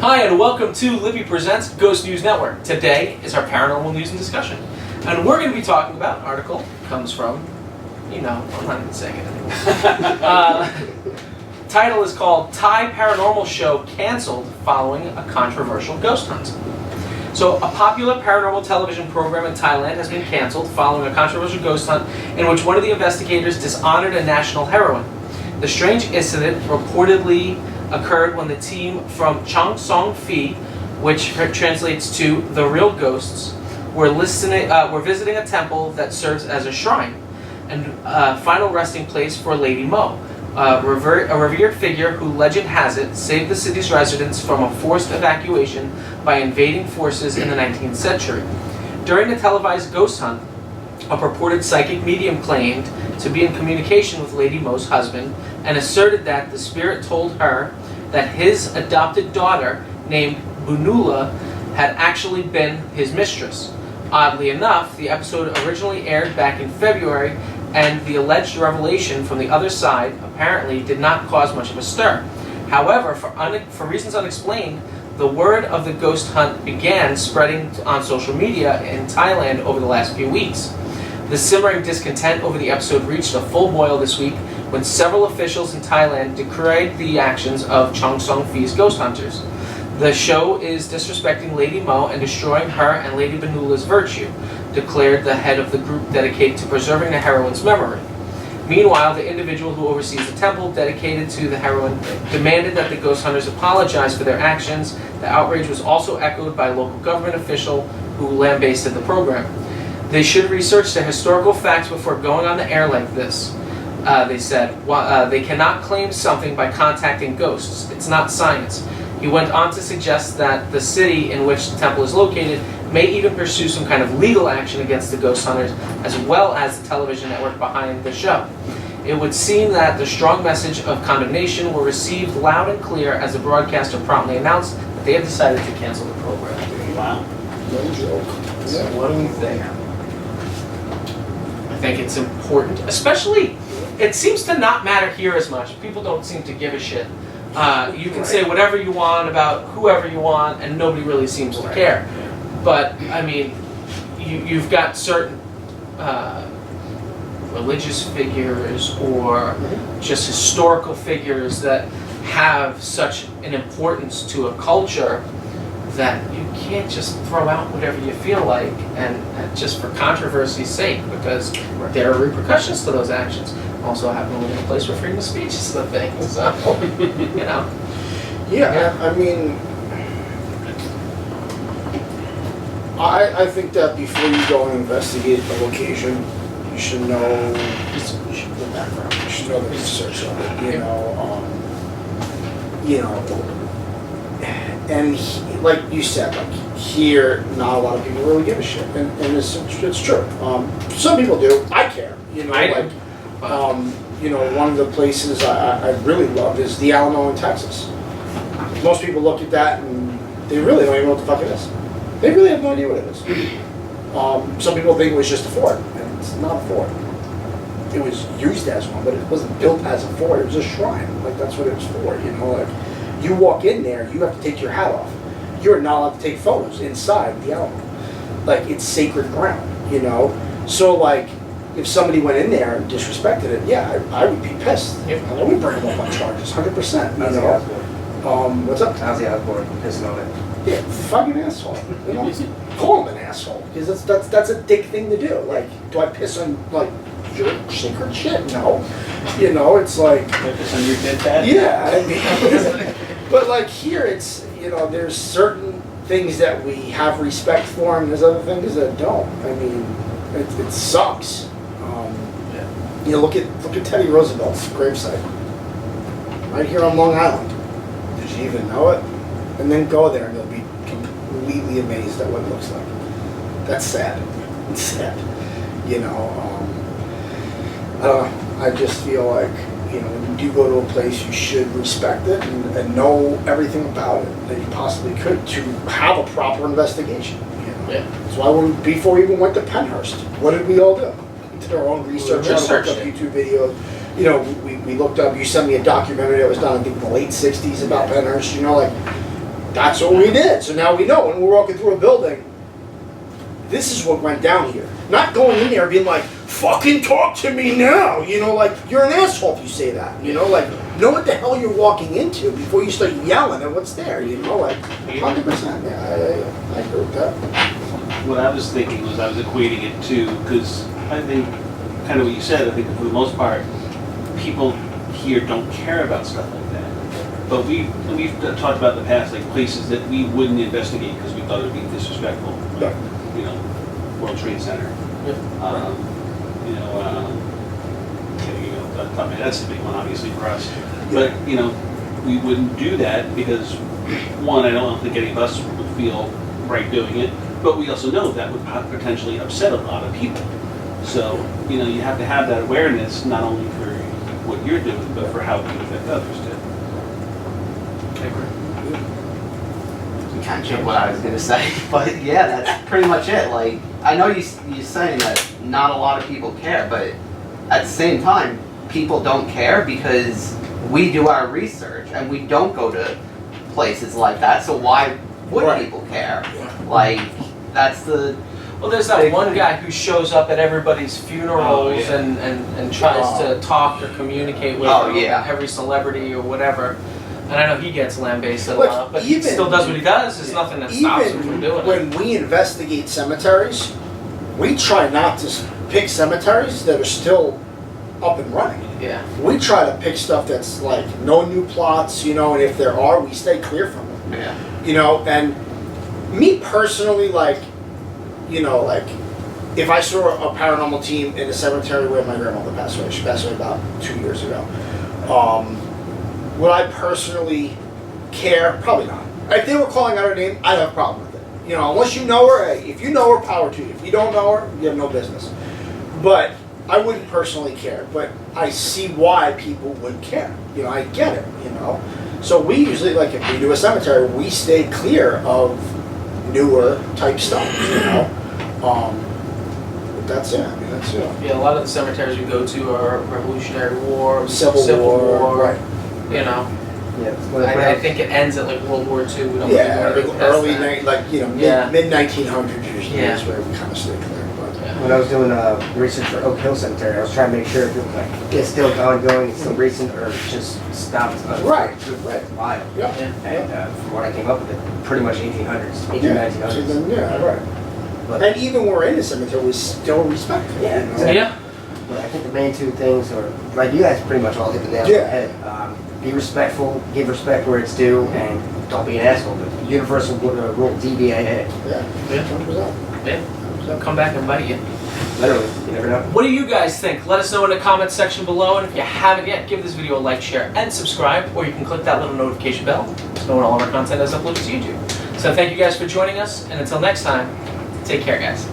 Hi, and welcome to Libby Presents Ghost News Network. Today is our paranormal news and discussion. And we're going to be talking about an article comes from, I'm not even saying it anymore. Title is called Thai Paranormal Show Cancelled Following a Controversial Ghost Hunt. So, a popular paranormal television program in Thailand has been cancelled following a controversial ghost hunt in which one of the investigators dishonored a national heroine. The strange incident reportedly occurred when the team from Chang Song Phi, which translates to the real ghosts, were visiting a temple that serves as a shrine and final resting place for Lady Mo, a revered figure who, legend has it, saved the city's residents from a forced evacuation by invading forces in the 19th century. During the televised ghost hunt, a purported psychic medium claimed to be in communication with Lady Mo's husband and asserted that the spirit told her that his adopted daughter, named Bunula, had actually been his mistress. Oddly enough, the episode originally aired back in February, and the alleged revelation from the other side apparently did not cause much of a stir. However, for reasons unexplained, the word of the ghost hunt began spreading on social media in Thailand over the last few weeks. The simmering discontent over the episode reached a full boil this week when several officials in Thailand decried the actions of Chang Song Phi's ghost hunters. The show is disrespecting Lady Mo and destroying her and Lady Benula's virtue, declared the head of the group dedicated to preserving the heroine's memory. Meanwhile, the individual who oversees the temple dedicated to the heroine demanded that the ghost hunters apologize for their actions. The outrage was also echoed by a local government official who lambasted the program. They should research the historical facts before going on the air like this, they said. They cannot claim something by contacting ghosts. It's not science. He went on to suggest that the city in which the temple is located may even pursue some kind of legal action against the ghost hunters, as well as the television network behind the show. It would seem that the strong message of condemnation were received loud and clear as the broadcaster promptly announced that they have decided to cancel the program. Wow. No joke. So what do you think? I think it's important, especially, it seems to not matter here as much. People don't seem to give a shit. You can say whatever you want about whoever you want, and nobody really seems to care. But, I mean, you've got certain religious figures or just historical figures that have such an importance to a culture that you can't just throw out whatever you feel like and just for controversy's sake, because there are repercussions to those actions. Also, I happen to live in a place where freedom of speech is the thing, so, Yeah, I mean, I think that before you go and investigate the location, you should know the background. You should know the research of it. And like you said, like here, not a lot of people really give a shit, and it's true. Some people do. I care. One of the places I really love is the Alamo in Texas. Most people look at that and they really don't even know what the fuck it is. They really have no idea what it is. Some people think it was just a fort, and it's not a fort. It was used as one, but it wasn't built as a fort. It was a shrine. Like, that's what it was for, you walk in there, you have to take your hat off. You're not allowed to take photos inside the Alamo. Like, it's sacred ground, So, like, if somebody went in there and disrespected it, yeah, I would be pissed. Yep. I would bring them up on charges, 100%. What's up? Ozzy Osbourne pissing on it. Yeah, fucking asshole. Call him an asshole, because that's a dick thing to do. Like, do I piss on like your sacred shit? No. It's like. Do I piss on your dead dad? Yeah, I mean, but like here, it's there's certain things that we have respect for, and there's other things that don't. I mean, it sucks. Look at Teddy Roosevelt's gravesite, right here on Long Island. Did you even know it? And then go there and you'll be completely amazed at what it looks like. That's sad. It's sad. I don't know. I just feel like, when you do go to a place, you should respect it and know everything about it that you possibly could to have a proper investigation. Yeah. That's why before we even went to Penhurst, what did we all do? We did our own research, looked up YouTube videos. We looked up, you sent me a documentary that was done, I think, in the late 60s about Penhurst, That's what we did. So now we know when we're walking through a building, this is what went down here. Not going in there being like, fucking talk to me now. You know, like, you're an asshole if you say that. You know, like, know what the hell you're walking into before you start yelling at what's there. You know, like, 100%. Yeah, I agree with that. What I was thinking was I was equating it to, because I think, kind of what you said, I think for the most part, people here don't care about stuff like that. But we've talked about in the past, like places that we wouldn't investigate because we thought it would be disrespectful. Like, you know, World Trade Center. You know, that's the big one, obviously, for us. But, you know, we wouldn't do that because, one, I don't think any of us would feel right doing it. But we also know that would potentially upset a lot of people. So, you know, you have to have that awareness, not only for what you're doing, but for how it can affect others, too. I agree. You kind of check what I was going to say, but yeah, that's pretty much it. Like, I know you're saying that not a lot of people care, but at the same time, people don't care because we do our research and we don't go to places like that, so why would people care? Like, that's the... Well, there's that one guy who shows up at everybody's funerals and tries to talk or communicate with every celebrity or whatever. And I know he gets lambasted a lot, but he still does what he does. There's nothing that stops him from doing it. When we investigate cemeteries, we try not to pick cemeteries that are still up and running. Yeah. We try to pick stuff that's like no new plots, you know, and if there are, we stay clear from them. Yeah. You know, and me personally, like, you know, like, if I saw a paranormal team in a cemetery where my grandmother passed away, she passed away about 2 years ago, would I personally care? Probably not. If they were calling out her name, I'd have a problem with it. You know, unless you know her, hey, if you know her, power to you. If you don't know her, you have no business. But I wouldn't personally care, but I see why people would care. You know, I get it, you know. So we usually, like, if we do a cemetery, we stay clear of newer type stuff, you know. But that's it. I mean, that's it. Yeah, a lot of the cemeteries we go to are Revolutionary War, Civil War, right. You know. Yeah. I think it ends at like World War II. We don't Yeah, really go early past that. like, you know, mid 1900s usually is where we kind of stay clear. But When I was doing research for Oak Hill Cemetery, I was trying to make sure if it, like, it's still ongoing, it's still recent, or just stopped. Right. Wild. yeah. And from what I came up with, it pretty much 1800s, 1900s. So then, yeah, right. But, And even when we're in the cemetery, we still respect it. Yeah, you know? exactly. Yeah. but I think the main two things are, like, you guys pretty much all hit the nail on the head. Be respectful, give respect where it's due, and don't be an asshole. But universal rule, DBAA. Yeah, Yeah. 100%. Yeah. They'll come back and bite you. Literally, you never know. What do you guys think? Let us know in the comments section below, and if you haven't yet, give this video a like, share, and subscribe, or you can click that little notification bell to know when all of our content is uploaded to YouTube. So thank you guys for joining us, and until next time, take care, guys.